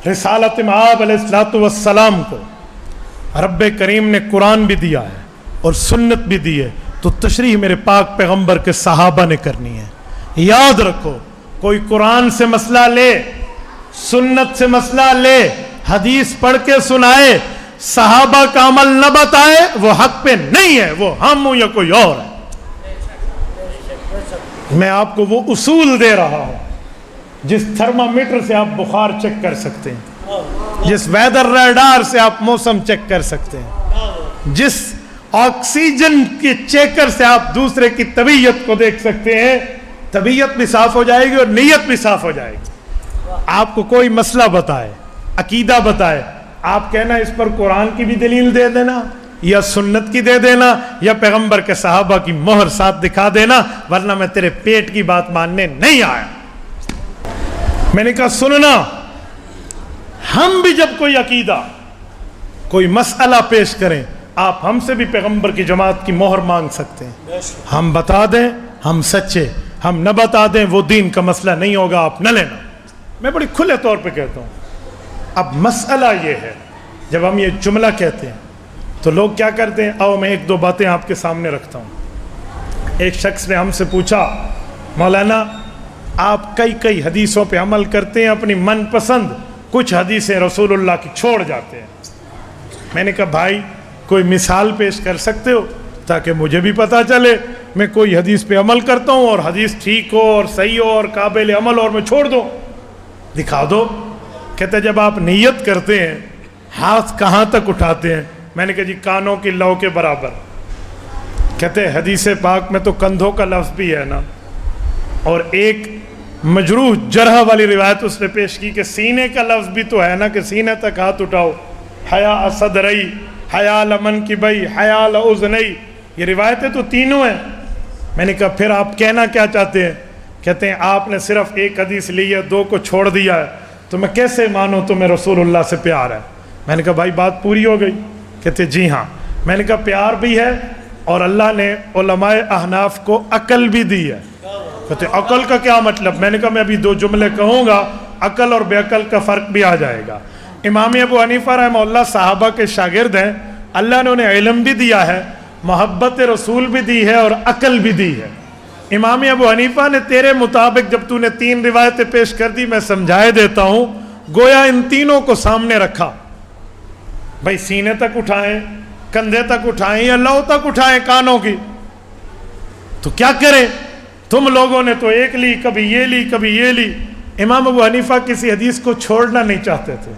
رسالت مآب علیہ الصلوۃ والسلام کو رب کریم نے قرآن بھی دیا ہے اور سنت بھی دی ہے، تو تشریح میرے پاک پیغمبر کے صحابہ نے کرنی ہے۔ یاد رکھو، کوئی قرآن سے مسئلہ لے، سنت سے مسئلہ لے، حدیث پڑھ کے سنائے، صحابہ کا عمل نہ بتائے، وہ حق پہ نہیں ہے، وہ ہم ہوں یا کوئی اور ہے۔ میں آپ کو وہ اصول دے رہا ہوں جس تھرمامیٹر سے آپ بخار چیک کر سکتے ہیں، جس ویدر ریڈار سے آپ موسم چیک کر سکتے ہیں، جس آکسیجن کے چیکر سے آپ دوسرے کی طبیعت کو دیکھ سکتے ہیں۔ طبیعت بھی صاف ہو جائے گی اور نیت بھی صاف ہو جائے گی۔ آپ کو کوئی مسئلہ بتائے، عقیدہ بتائے، آپ کہنا اس پر قرآن کی بھی دلیل دے دینا یا سنت کی دے دینا یا پیغمبر کے صحابہ کی مہر ساتھ دکھا دینا، ورنہ میں تیرے پیٹ کی بات ماننے نہیں آیا۔ میں نے کہا سننا، ہم بھی جب کوئی عقیدہ، کوئی مسئلہ پیش کریں، آپ ہم سے بھی پیغمبر کی جماعت کی مہر مانگ سکتے ہیں۔ ہم بتا دیں ہم سچے، ہم نہ بتا دیں وہ دین کا مسئلہ نہیں ہوگا، آپ نہ لینا۔ میں بڑی کھلے طور پہ کہتا ہوں۔ اب مسئلہ یہ ہے، جب ہم یہ جملہ کہتے ہیں تو لوگ کیا کرتے ہیں؟ آؤ میں ایک دو باتیں آپ کے سامنے رکھتا ہوں۔ ایک شخص نے ہم سے پوچھا، مولانا آپ کئی حدیثوں پہ عمل کرتے ہیں، اپنی من پسند کچھ حدیثیں رسول اللہ کی چھوڑ جاتے ہیں۔ میں نے کہا بھائی کوئی مثال پیش کر سکتے ہو تاکہ مجھے بھی پتہ چلے، میں کوئی حدیث پہ عمل کرتا ہوں اور حدیث ٹھیک ہو اور صحیح ہو اور قابل عمل اور میں چھوڑ دوں، دکھا دو۔ کہتے جب آپ نیت کرتے ہیں ہاتھ کہاں تک اٹھاتے ہیں؟ میں نے کہا جی کانوں کی لو کے برابر۔ کہتے حدیث پاک میں تو کندھوں کا لفظ بھی ہے نا، اور ایک مجروح جرح والی روایت اس نے پیش کی کہ سینے کا لفظ بھی تو ہے نا، کہ سینے تک ہاتھ اٹھاؤ، حیا صدرئی، حیا لمن کی بئی، حیا لأذنئی، یہ روایتیں تو تینوں ہیں۔ میں نے کہا پھر آپ کہنا کیا چاہتے ہیں؟ کہتے ہیں آپ نے صرف ایک حدیث لی ہے، دو کو چھوڑ دیا ہے، تو میں کیسے مانوں تمہیں رسول اللہ سے پیار ہے؟ میں نے کہا بھائی بات پوری ہو گئی؟ کہتے جی ہاں۔ میں نے کہا پیار بھی ہے اور اللہ نے علماء احناف کو عقل بھی دی ہے۔ کہتے عقل کا کیا مطلب؟ میں نے کہا میں ابھی دو جملے کہوں گا، عقل اور بے عقل کا فرق بھی آ جائے گا۔ امام ابو حنیفہ رحمہ اللہ صحابہ کے شاگرد ہیں، اللہ نے انہیں علم بھی دیا ہے، محبت رسول بھی دی ہے اور عقل بھی دی ہے۔ امام ابو حنیفہ نے تیرے مطابق جب تو نے تین روایتیں پیش کر دی، میں سمجھائے دیتا ہوں، گویا ان تینوں کو سامنے رکھا، بھائی سینے تک اٹھائیں، کندھے تک اٹھائیں یا لو تک اٹھائیں کانوں کی، تو کیا کریں؟ تم لوگوں نے تو ایک لی، کبھی یہ لی کبھی یہ لی۔ امام ابو حنیفہ کسی حدیث کو چھوڑنا نہیں چاہتے تھے،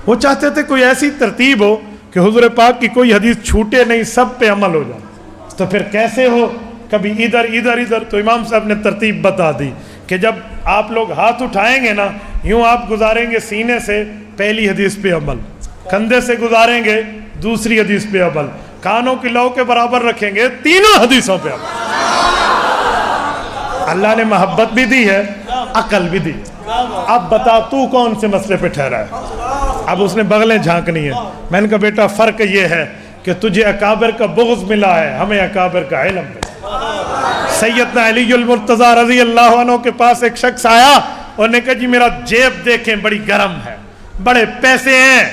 وہ چاہتے تھے کوئی ایسی ترتیب ہو کہ حضور پاک کی کوئی حدیث چھوٹے نہیں، سب پہ عمل ہو جائے۔ تو پھر کیسے ہو؟ کبھی ادھر ادھر ادھر۔ تو امام صاحب نے ترتیب بتا دی کہ جب آپ لوگ ہاتھ اٹھائیں گے نا، یوں آپ گزاریں گے سینے سے پہلی حدیث پہ عمل، کندھے سے گزاریں گے دوسری حدیث پہ عمل، کانوں کی لو کے برابر رکھیں گے تینوں حدیثوں پہ عمل۔ اللہ نے محبت بھی دی ہے، عقل بھی دی۔ اب بتا تو کون سے مسئلے پہ ٹھہرا ہے؟ اب اس نے بغلیں جھانکنی ہیں۔ میں نے کہا بیٹا فرق یہ ہے کہ تجھے اکابر کا بغض ملا ہے، ہمیں اکابر کا علم ملا۔ سیدنا علی المرتضیٰ رضی اللہ عنہ کے پاس ایک شخص آیا اور نے کہا جی میرا جیب دیکھیں بڑی گرم ہے، بڑے پیسے ہیں،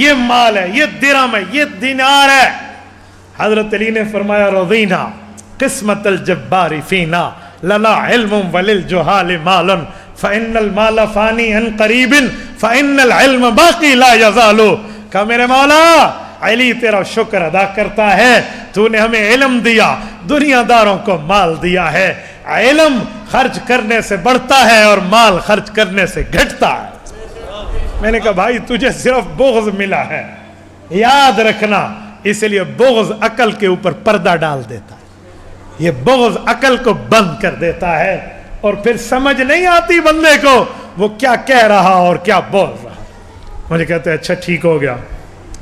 یہ مال ہے، یہ درہم ہے، یہ دینار ہے۔ حضرت علی نے فرمایا رضینا قسمت الجبار فینا لنا علم وللجہال مال فإن المال فانی عن قریب فإن العلم باقی لا یزال۔ کہا میرے مولا علی تیرا شکر ادا کرتا ہے، تو نے ہمیں علم دیا، دنیا داروں کو مال دیا ہے۔ علم خرچ کرنے سے بڑھتا ہے اور مال خرچ کرنے سے گھٹتا ہے۔ میں نے کہا بھائی تجھے صرف بغض ملا ہے، یاد رکھنا، اس لیے بغض عقل کے اوپر پردہ ڈال دیتا ہے، یہ بغض عقل کو بند کر دیتا ہے، اور پھر سمجھ نہیں آتی بندے کو وہ کیا کہہ رہا اور کیا بول رہا۔ مجھے کہتے ہیں اچھا ٹھیک ہو گیا،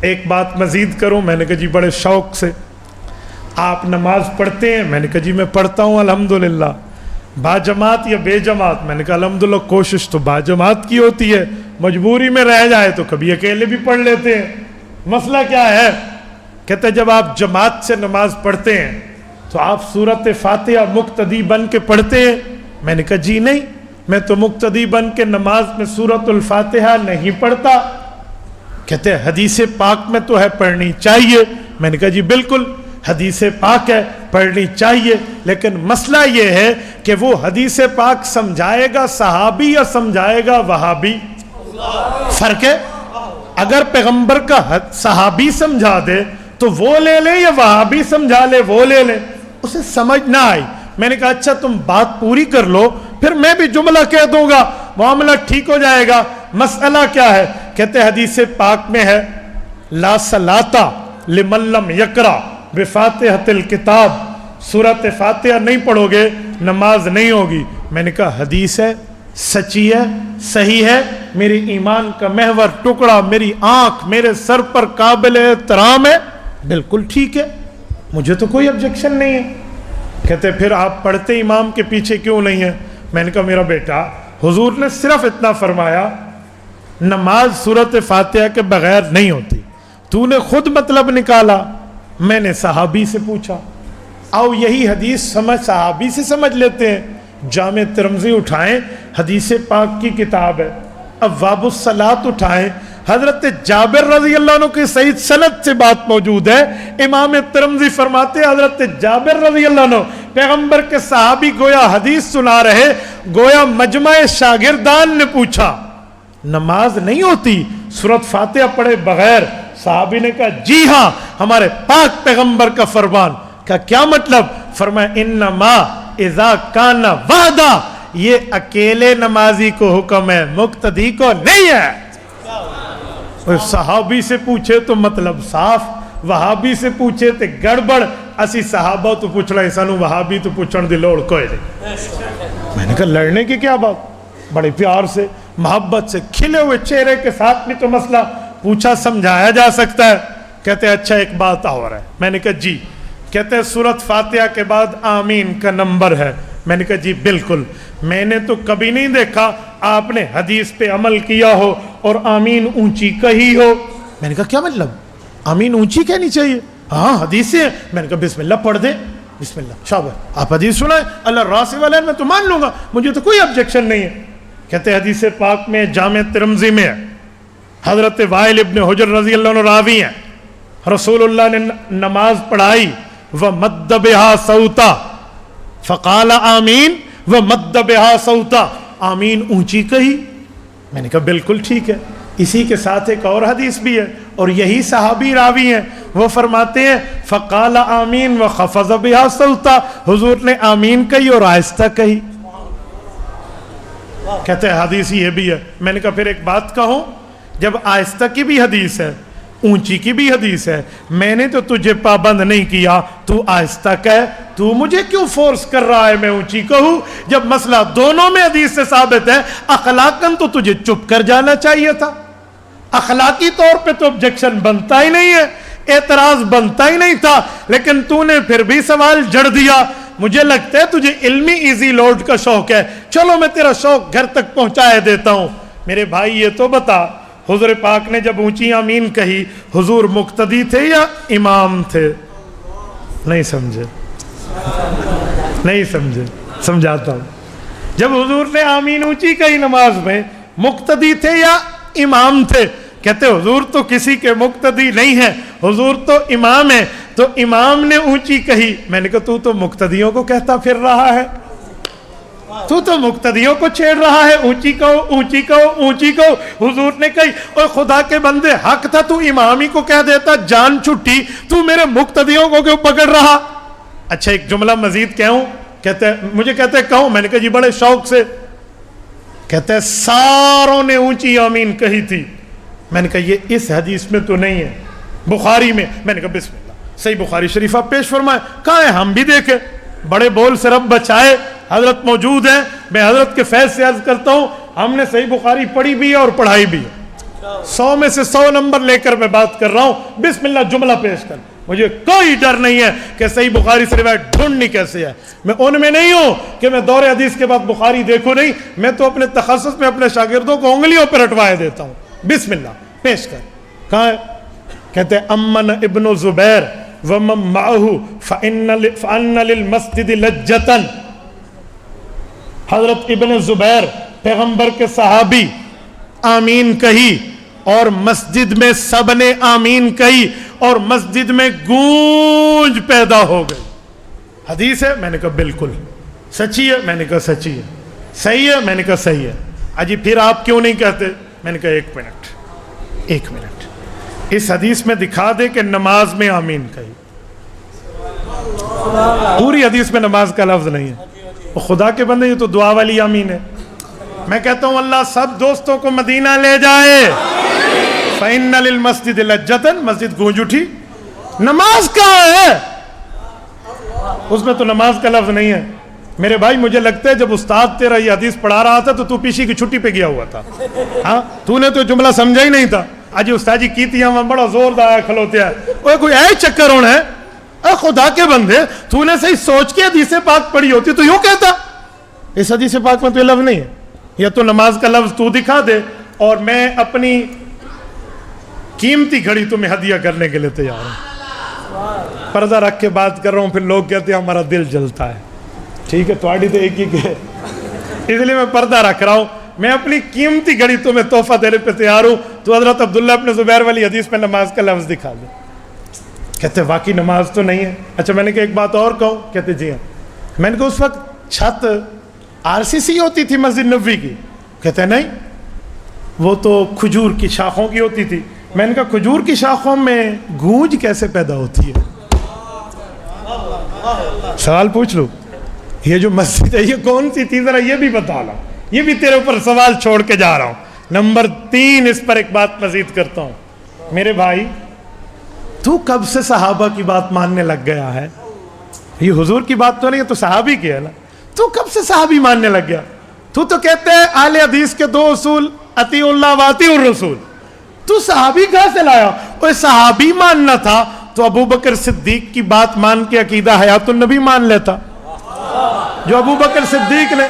ایک بات مزید کروں؟ میں نے کہا جی بڑے شوق سے۔ آپ نماز پڑھتے ہیں؟ میں نے کہا جی میں پڑھتا ہوں الحمدللہ۔ با جماعت یا بے جماعت؟ میں نے کہا الحمدللہ کوشش تو با جماعت کی ہوتی ہے، مجبوری میں رہ جائے تو کبھی اکیلے بھی پڑھ لیتے ہیں۔ مسئلہ کیا ہے؟ کہتے جب آپ جماعت سے نماز پڑھتے ہیں تو آپ سورۃ فاتحہ مقتدی بن کے پڑھتے ہیں؟ میں نے کہا جی نہیں، میں تو مقتدی بن کے نماز میں سورۃ الفاتحہ نہیں پڑھتا. کہتے ہیں حدیث پاک میں تو ہے پڑھنی چاہیے. میں نے کہا جی بالکل حدیث پاک ہے پڑھنی چاہیے, لیکن مسئلہ یہ ہے کہ وہ حدیث پاک سمجھائے گا صحابی یا سمجھائے گا وہابی؟ فرق ہے. اگر پیغمبر کا صحابی سمجھا دے تو وہ لے لیں یا وہابی سمجھا لے وہ لے لیں. اسے سمجھ نہ آئی. میں نے کہا اچھا تم بات پوری کر لو پھر میں بھی جملہ کہہ دوں گا, معاملہ ٹھیک ہو جائے گا. مسئلہ کیا ہے؟ کہتے حدیث پاک میں ہے لا صلاۃ لمن لم یقرأ بفاتحۃ الکتاب, سورۃ فاتحہ نہیں پڑھو گے نماز نہیں ہوگی. میں نے کہا حدیث ہے, سچی ہے, صحیح ہے, میری ایمان کا محور ٹکڑا, میری آنکھ میرے سر پر قابل احترام ہے, بالکل ٹھیک ہے, مجھے تو کوئی آبجیکشن نہیں ہے. کہتے پھر آپ پڑھتے امام کے پیچھے کیوں نہیں ہیں؟ میں نے کہا میرا بیٹا حضور نے صرف اتنا فرمایا نماز سورۃ فاتحہ کے بغیر نہیں ہوتی, تو نے خود مطلب نکالا. میں نے صحابی سے پوچھا, آؤ یہی حدیث صحابی سے سمجھ لیتے ہیں. جامع ترمذی اٹھائیں, حدیث پاک کی کتاب ہے. ابواب الصلاۃ اٹھائیں, حضرت جابر رضی اللہ عنہ کی صحیح سند سے بات موجود ہے. امام ترمذی فرماتے ہیں حضرت جابر رضی اللہ عنہ پیغمبر کے صحابی گویا حدیث سنا رہے, گویا مجمع شاگردان نے پوچھا نماز نہیں ہوتی سورۃ فاتحہ پڑھے بغیر؟ صحابی نے کہا جی ہاں, ہمارے پاک پیغمبر کا فرمان. کہا کیا مطلب؟ فرمایا انما اذا کان وحدہ, یہ اکیلے نمازی کو حکم ہے, مقتدی کو نہیں ہے. صحابی سے پوچھے تو مطلب صاف, وہابی سے پوچھے تو گڑبڑ. اسی صحابہ تو پوچھ رہے سانو وہابی تو پوچھن دی لوڑ کوئی نہیں. میں نے کہا لڑنے کی کیا بات, بڑے پیار سے محبت سے کھلے ہوئے چہرے کے ساتھ بھی تو مسئلہ پوچھا, سمجھایا جا سکتا ہے. کہتے ہیں اچھا ایک بات اور ہے. میں نے کہا جی. کہتے ہیں سورۃ فاتحہ کے بعد آمین کا نمبر ہے. میں نے کہا جی بالکل, میں نے تو کبھی نہیں دیکھا آپ نے حدیث پہ عمل کیا ہو اور آمین اونچی کہی ہو. میں نے کہا کیا مطلب, آمین اونچی کہنی چاہیے؟ ہاں حدیثیں ہیں. میں نے کہا بسم اللہ پڑھ دیں, بسم اللہ شاباش, آپ حدیث سنائیں, اللہ راسی والے میں تو مان لوں گا, مجھے تو کوئی آبجیکشن نہیں ہے. کہتے ہیں حدیث پاک میں جامع ترمذی میں ہے, حضرت وائل ابن حجر رضی اللہ عنہ راوی ہیں, رسول اللہ نے نماز پڑھائی وَمَدَّ بِهَا صَوْتًا فَقَالَ آمین وَمَدَّ بِهَا صَوْتًا, آمین اونچی کہی. میں نے کہا بالکل ٹھیک ہے. اسی کے ساتھ ایک اور حدیث بھی ہے اور یہی صحابی راوی ہیں, وہ فرماتے ہیں فَقَالَ آمین وَخَفَضَ بِهَا صَوْتًا, حضور نے آمین کہی اور آہستہ کہی. کہتے ہیں حدیث یہ بھی ہے. میں نے کہا پھر ایک بات کہوں, جب آہستہ کی بھی حدیث ہے اونچی کی بھی حدیث ہے, میں نے تو تجھے پابند نہیں کیا, تو آہستہ کہہ, تو مجھے کیوں فورس کر رہا ہے میں اونچی کہوں جب مسئلہ دونوں میں حدیث سے ثابت ہے؟ اخلاقاً تو تجھے چپ کر جانا چاہیے تھا, اخلاقی طور پہ تو آبجیکشن بنتا ہی نہیں ہے, اعتراض بنتا ہی نہیں تھا, لیکن تو نے پھر بھی سوال جڑ دیا. مجھے لگتا ہے تجھے علمی ایزی لوڈ کا شوق ہے, چلو میں تیرا شوق گھر تک پہنچائے دیتا ہوں. میرے بھائی یہ تو بتا, حضور پاک نے جب اونچی آمین کہی حضور مقتدی تھے یا امام تھے؟ نہیں سمجھے, نہیں سمجھے, سمجھاتا ہوں. جب حضور نے آمین اونچی کہی نماز میں, مقتدی تھے یا امام تھے؟ کہتے حضور تو کسی کے مقتدی نہیں ہے, حضور تو امام ہے, تو امام نے اونچی کہی. میں نے کہا تو تو مقتدیوں کو کہتا پھر رہا ہے, تو تو مقتدیوں کو چھیڑ رہا ہے, اونچی کہو اونچی کہو اونچی کہو. حضور نے کہی اور خدا کے بندے حق تھا تو امام ہی کو کہہ دیتا, جان چھٹی, تو میرے مقتدیوں کو کیوں پکڑ رہا؟ اچھا ایک جملہ مزید کہوں, کہتے ہیں مجھے کہتے کہوں. میں نے کہا جی بڑے شوق سے. کہتے ہیں ساروں نے اونچی آمین کہی تھی. میں نے کہا یہ اس حدیث میں تو نہیں ہے, بخاری میں. میں نے کہا بسم اللہ, صحیح بخاری شریف آپ پیش فرمائے. کہاں ہے ہم بھی دیکھیں, بڑے بول سے رب بچائے, حضرت موجود ہیں, میں حضرت کے فیض سے عرض کرتا ہوں ہم نے صحیح بخاری پڑھی بھی ہے اور پڑھائی بھی ہے. 100 میں سے 100 نمبر لے کر میں بات کر رہا ہوں. بسم اللہ جملہ پیش کر, مجھے کوئی ڈر نہیں ہے کہ صحیح بخاری سے روایت ڈھونڈنی کیسے ہے. میں ان میں نہیں ہوں کہ میں دور حدیث کے بعد بخاری دیکھوں نہیں, میں تو اپنے تخصص میں اپنے شاگردوں کو انگلیوں پر رٹوائے دیتا ہوں. بسم اللہ پیش کر. کہاں ہے؟ کہتے ہیں امن ابن زبیر ومن معه فان للمسجد لجتا حضرت ابن زبیر پیغمبر کے صحابی آمین کہی اور مسجد میں سب نے آمین کہی اور مسجد میں گونج پیدا ہو گئی. حدیث ہے؟ میں نے کہا بالکل. سچی ہے؟ میں نے کہا سچی ہے. صحیح ہے؟ میں نے کہا صحیح ہے. اجی پھر آپ کیوں نہیں کہتے؟ میں نے کہا ایک منٹ اس حدیث میں دکھا دے کہ نماز میں آمین کہی. پوری حدیث میں نماز کا لفظ نہیں ہے. خدا کے بندے یہ تو دعا والی آمین ہے. میں کہتا ہوں اللہ سب دوستوں کو مدینہ لے جائے. فَإِنَّ لِلْمَسْجِدِ لَجَّةً مسجد گونج اٹھی. نماز کہاں ہے؟ اس میں تو نماز کا لفظ نہیں ہے. میرے بھائی مجھے لگتا ہے جب استاد تیرا یہ حدیث پڑھا رہا تھا تو پیشی کی چھٹی پہ گیا ہوا تھا. ہاں تو نے تو جملہ سمجھا ہی نہیں تھا. آج استاد جی کی تھی ہم بڑا زور دایا کھلوتے ہیں. کوئی اے چکر ہونا ہے. اے خدا کے بندے تو نے صحیح سوچ کے حدیث پاک پڑھی ہوتی تو یوں کہتا. اس حدیث پاک میں تو یہ لفظ نہیں ہے. یا تو نماز کا لفظ تو دکھا دے اور میں اپنی قیمتی گھڑی تمہیں ہدیہ کرنے کے لیے تیار ہوں. پردہ رکھ کے بات کر رہا ہوں. پھر لوگ کہتے ہیں ہمارا دل جلتا ہے. ٹھیک ہے تھوڑی تو ایک ہی کہ اس لیے میں پردہ رکھ رہا ہوں. میں اپنی قیمتی گھڑی تمہیں تحفہ دینے پہ تیار ہوں. تو حضرت عبداللہ ابن زبیر والی حدیث میں نماز کا لفظ دکھا دے. کہتے واقعی نماز تو نہیں ہے. اچھا میں نے کہا ایک بات اور کہوں. کہتے جی ہاں. میں نے کہا اس وقت چھت RCC ہوتی تھی مسجد نبوی کی. کہتے نہیں وہ تو کھجور کی شاخوں کی ہوتی تھی. میں نے کہا کھجور کی شاخوں میں گونج کیسے پیدا ہوتی ہے؟ سوال پوچھ لو. یہ جو مسجد ہے یہ کون سی تھی ذرا یہ بھی بتا لا. یہ بھی تیرے اوپر سوال چھوڑ کے جا رہا ہوں. نمبر 3 اس پر ایک بات مزید کرتا ہوں. میرے بھائی تو کب سے صحابہ کی بات ماننے لگ گیا ہے؟ یہ حضور کی بات تو نہیں ہے تو صحابی کی ہے نا. تو کب سے صحابی ماننے لگ گیا؟ تو کہتے ہیں اہل حدیث کے 2 اصول اطیع اللہ و اطیع الرسول. تو صحابی کہاں سے لایا؟ وہ صحابی ماننا تھا تو ابو بکر صدیق کی بات مان کے عقیدہ حیات النبی مان لیتا. جو ابو بکر صدیق نے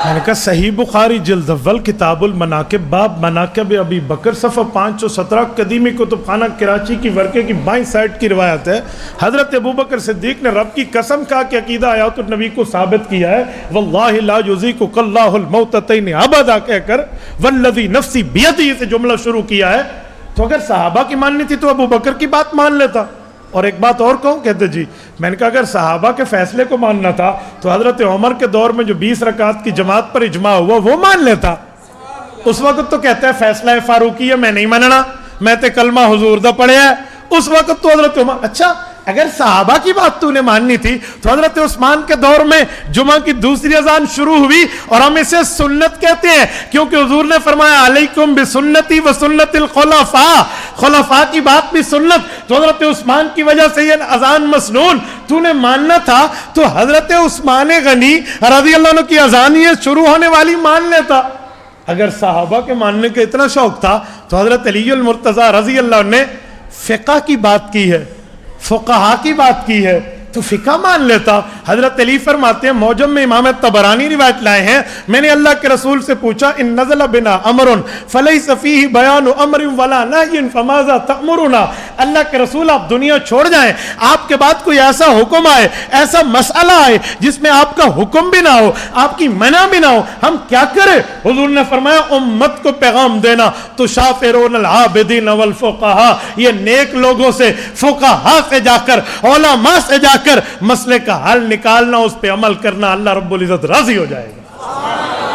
میں نے کہا صحیح بخاری جلد اول کتاب المناقب باب مناقب ابی بکر صفحہ 517 قدیمی کتب خانہ کراچی کی ورقے کی بائیں سائٹ کی روایت ہے. حضرت ابو بکر صدیق نے رب کی قسم کہا کہ عقیدہ حیات النبی کو ثابت کیا ہے. واللہ لا یذیقک اللہ الموتتین ابدا کہہ کر والذی نفسی بیدہ سے جملہ شروع کیا ہے. تو اگر صحابہ کی ماننی تھی تو ابو بکر کی بات مان لیتا. اور ایک بات اور کہوں. کہتے جی میں نے کہا اگر صحابہ کے فیصلے کو ماننا تھا تو حضرت عمر کے دور میں جو 20 رکعت کی جماعت پر اجماع ہوا وہ مان لیتا. اس وقت تو کہتا ہے فیصلہ فاروقی ہے میں نہیں ماننا میں تے کلمہ حضور دا پڑھیا ہے. اس وقت تو حضرت عمر. اچھا اگر صحابہ کی بات تو نے ماننی تھی تو حضرت عثمان کے دور میں جمعہ کی دوسری اذان شروع ہوئی اور ہم اسے سنت کہتے ہیں کیونکہ حضور نے فرمایا علیکم بسنتی و سنت الخلفاء. خلفاء کی بات بھی سنت. تو حضرت عثمان کی وجہ سے یہ اذان مسنون تو نے ماننا تھا تو حضرت عثمان غنی رضی اللہ عنہ کی اذان یہ شروع ہونے والی مان لیتا. اگر صحابہ کے ماننے کا اتنا شوق تھا تو حضرت علی المرتضیٰ رضی اللہ عنہ نے فقہ کی بات کی ہے فقہا کی بات کی ہے تو فقہ مان لیتا. حضرت علی فرماتے ہیں موجم میں امام طبرانی روایت لائے ہیں میں نے اللہ کے رسول سے پوچھا ان نزل بنا امر فلیس فیہ بیان امر ولا نہی فماذا تأمرنا. اللہ کے رسول آپ دنیا چھوڑ جائیں آپ کے بعد کوئی ایسا حکم آئے ایسا مسئلہ آئے جس میں آپ کا حکم بھی نہ ہو آپ کی منع بھی نہ ہو ہم کیا کریں؟ حضور نے فرمایا امت کو پیغام دینا تو شافرون العابدین والفقہاء یہ نیک لوگوں سے فقہاء سے جا کر علماء سے جا کر مسئلے کا حل نکالنا اس پہ عمل کرنا اللہ رب العزت راضی ہو جائے گا.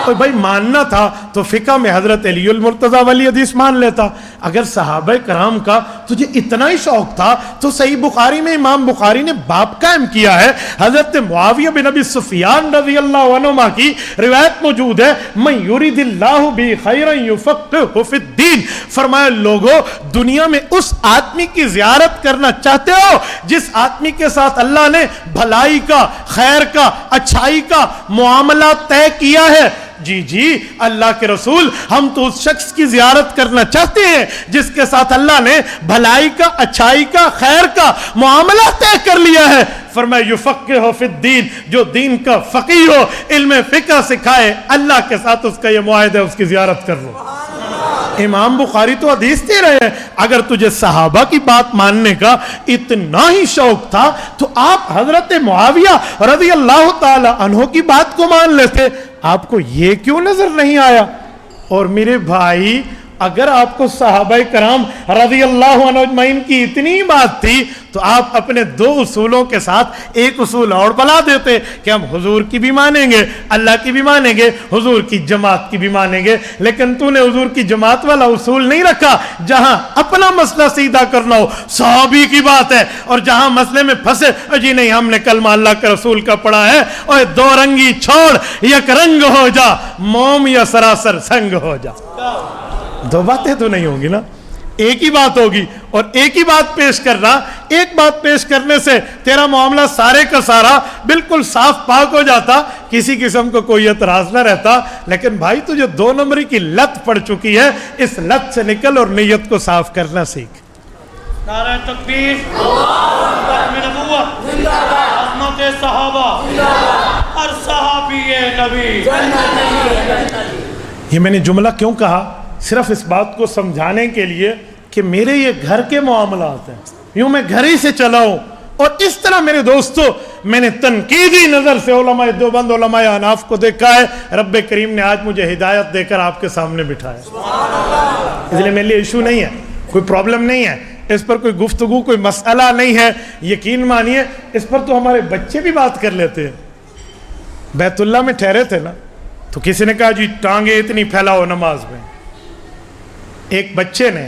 تو بھائی ماننا تھا تو فقہ میں حضرت علی المرتضیٰ والی حدیث مان لیتا. اگر صحابہ کرام کا تجھے اتنا ہی شوق تھا تو صحیح بخاری میں امام بخاری نے باب قائم کیا ہے. حضرت معاویہ بن ابی سفیان رضی اللہ عنہما کی روایت موجود ہے من یرید اللہ بہ خیرا یفقہہ فی الدین. فرمایا لوگوں دنیا میں اس آدمی کی زیارت کرنا چاہتے ہو جس آدمی کے ساتھ اللہ نے بھلائی کا خیر کا اچھائی کا معاملہ طے کیا ہے جی جی اللہ کے رسول ہم تو اس شخص کی زیارت کرنا چاہتے ہیں جس کے ساتھ اللہ نے بھلائی کا، اچھائی کا، خیر کا معاملہ طے کر لیا ہے۔ فرمایا یفقہ فی الدین، جو دین کا فقیہ ہو، علم فقہ سکھائے، اللہ کے ساتھ اس کا یہ معاہدہ ہے، اس کی زیارت کر لو۔ امام بخاری تو حدیث دے رہے ہیں اگر تجھے صحابہ کی بات ماننے کا اتنا ہی شوق تھا تو آپ حضرت معاویہ رضی اللہ تعالی عنہ کی بات کو مان لیتے، آپ کو یہ کیوں نظر نہیں آیا؟ اور میرے بھائی اگر آپ کو صحابہ کرام رضی اللہ عنہ اجمعین کی اتنی بات تھی تو آپ اپنے 2 اصولوں کے ساتھ ایک اصول اور بلا دیتے کہ ہم حضور کی بھی مانیں گے، اللہ کی بھی مانیں گے، حضور کی جماعت کی بھی مانیں گے۔ لیکن تو نے حضور کی جماعت والا اصول نہیں رکھا، جہاں اپنا مسئلہ سیدھا کرنا ہو صحابی کی بات ہے، اور جہاں مسئلے میں پھنسے جی نہیں ہم نے کلمہ اللہ کے رسول کا پڑھا ہے، اور 2 رنگی چھوڑ یک رنگ ہو جا، موم یا سراسر سنگ ہو جا۔ 2 باتیں تو نہیں ہوں گی نا، ایک ہی بات ہوگی، اور ایک ہی بات پیش کرنا، ایک بات پیش کرنے سے تیرا معاملہ سارے کا سارا بالکل صاف پاک ہو جاتا، کسی قسم کو کوئی اعتراض نہ رہتا۔ لیکن بھائی تجھے 2 نمبری کی لت پڑ چکی ہے، اس لت سے نکل اور نیت کو صاف کرنا سیکھ۔ نعرہ تکبیر، ختم نبوت، عظمت صحابہ، ہر صحابی نبی۔ یہ میں نے جملہ کیوں کہا؟ صرف اس بات کو سمجھانے کے لیے کہ میرے یہ گھر کے معاملات ہیں، یوں میں گھر ہی سے چلا ہوں، اور اس طرح میرے دوستو میں نے تنقیدی نظر سے علماء دیوبند، علماء احناف کو دیکھا ہے۔ رب کریم نے آج مجھے ہدایت دے کر آپ کے سامنے بٹھایا، اس لیے میرے لیے ایشو نہیں ہے، کوئی پرابلم نہیں ہے، اس پر کوئی گفتگو، کوئی مسئلہ نہیں ہے۔ یقین مانیے اس پر تو ہمارے بچے بھی بات کر لیتے ہیں۔ بیت اللہ میں ٹھہرے تھے نا، تو کسی نے کہا جی ٹانگیں اتنی پھیلاؤ نماز میں۔ ایک بچے نے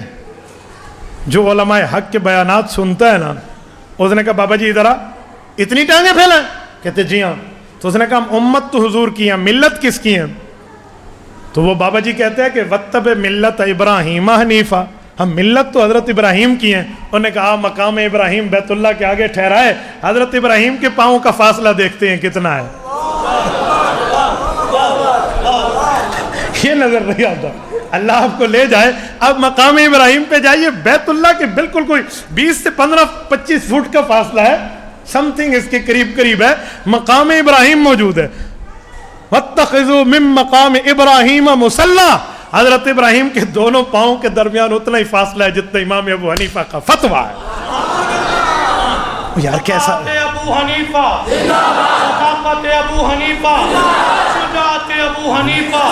جو علماء حق کے بیانات سنتا ہے نا، اس نے کہا بابا جی ادھر آ، اتنی ٹانگیں پھیلائیں؟ کہتے جی ہاں۔ تو اس نے کہا امت تو حضور کی ہیں، ملت کس کی ہیں؟ تو وہ بابا جی کہتے ہیں کہ وَاتَّبِعْ مِلَّتَ إِبْرَاهِيمَ حَنِيفًا، ہم ملت تو حضرت ابراہیم کی ہیں۔ انہوں نے کہا مقام ابراہیم بیت اللہ کے آگے ٹھہرا ہے، حضرت ابراہیم کے پاؤں کا فاصلہ دیکھتے ہیں کتنا ہے، یہ نظر نہیں آتا۔ اللہ آپ کو لے جائے، اب مقام ابراہیم پہ جائیے، بیت اللہ کے بالکل کوئی 20 سے 15-25 فٹ کا فاصلہ ہے، سم تھنگ اس کے قریب ہے، مقام ابراہیم موجود ہے۔ وَاتَّخِذُوا مِن مَقَامِ إِبْرَاهِيمَ مُصَلًّى، حضرت ابراہیم کے دونوں پاؤں کے درمیان اتنا ہی فاصلہ ہے جتنا امام ابو حنیفہ کا فتویٰ ہے۔ یار کیسا ابو حنیفہ، ثقافت ابو حنیفہ، شجاعت ابو حنیفہ۔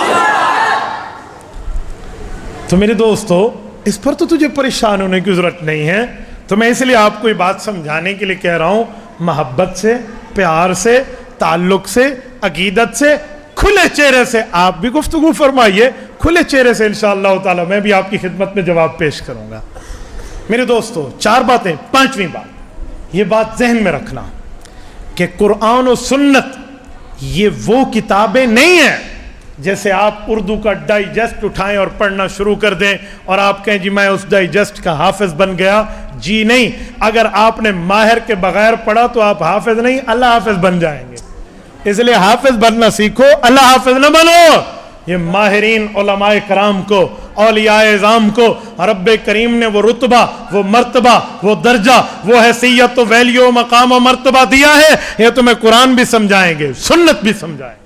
تو میرے دوستو اس پر تو تجھے پریشان ہونے کی ضرورت نہیں ہے، تو میں اس لیے آپ کو یہ بات سمجھانے کے لیے کہہ رہا ہوں، محبت سے، پیار سے، تعلق سے، عقیدت سے، کھلے چہرے سے آپ بھی گفتگو فرمائیے، کھلے چہرے سے انشاءاللہ تعالی میں بھی آپ کی خدمت میں جواب پیش کروں گا۔ میرے دوستو 4 باتیں، 5ویں بات یہ بات ذہن میں رکھنا کہ قرآن و سنت یہ وہ کتابیں نہیں ہیں جیسے آپ اردو کا ڈائجسٹ اٹھائیں اور پڑھنا شروع کر دیں اور آپ کہیں جی میں اس ڈائجسٹ کا حافظ بن گیا۔ جی نہیں، اگر آپ نے ماہر کے بغیر پڑھا تو آپ حافظ نہیں، اللہ حافظ بن جائیں گے۔ اس لیے حافظ بننا سیکھو، اللہ حافظ نہ بنو۔ یہ ماہرین علماء کرام کو، اولیاء اعظام کو رب کریم نے وہ رتبہ، وہ مرتبہ، وہ درجہ، وہ حیثیت و ویلیو، مقام و مرتبہ دیا ہے، یہ تمہیں قرآن بھی سمجھائیں گے، سنت بھی سمجھائیں گے۔